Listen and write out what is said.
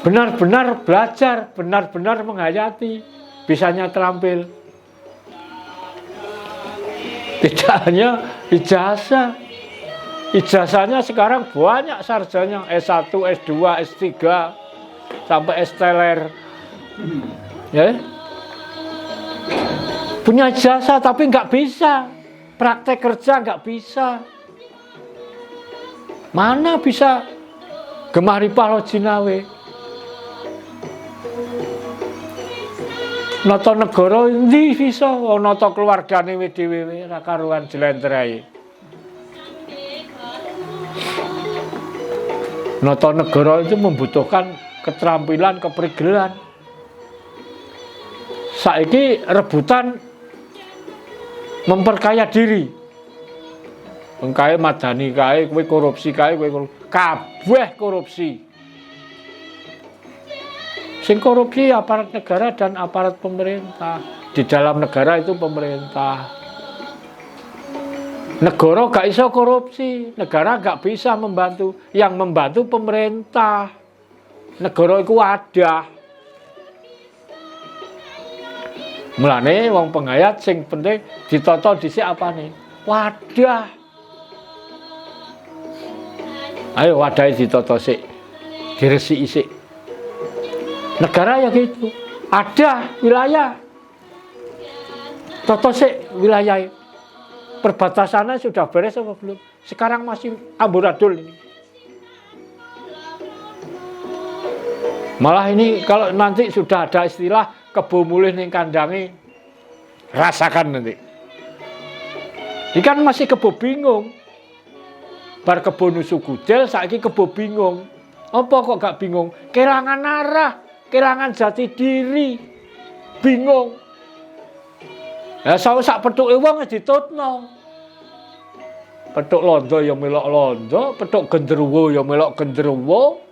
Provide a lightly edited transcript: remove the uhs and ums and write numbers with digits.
benar-benar belajar, benar-benar menghayati, bisanya terampil. Tidak hanya ijazah. Ijazahnya sekarang banyak sarjana, S1, S2, S3, sampai S-teler. Ya. Punya ijazah tapi nggak bisa. Praktek kerja nggak bisa. Mana bisa gemari palo jinawe? Nata negara endi bisa, nata keluargane dhewe ora karuan jlentrehi. Nata negara itu membutuhkan keterampilan, keprigelan. Saiki rebutan memperkaya diri. Engkae madani kae, kowe korupsi kae, kowe kabeh korupsi. Sing korupsi aparat negara dan aparat pemerintah. Di dalam negara itu pemerintah. Negara gak iso korupsi, negara gak bisa membantu. Yang membantu pemerintah. Negara iku wadah. Mulane wong penghayat sing penting ditata dhisik apane? Wadah. Ayo wadai ditata sik. Diresiki sik. Negara ya gitu. Ada wilayah. Tata sik wilayah. Perbatasannya sudah beres apa belum? Sekarang masih amburadul ini. Malah ini kalau nanti sudah ada istilah kebo mulih ning kandange, rasakan nanti. Ikan masih kebo bingung. Bar kebo nusu gudel, saiki kebo bingung. Apa kok gak bingung? Kelangan arah, kelangan jati diri. Bingung. Ya sak petuke wong ditutno. Petuk londo ya melok londo, petuk genderuwo ya melok genderuwo.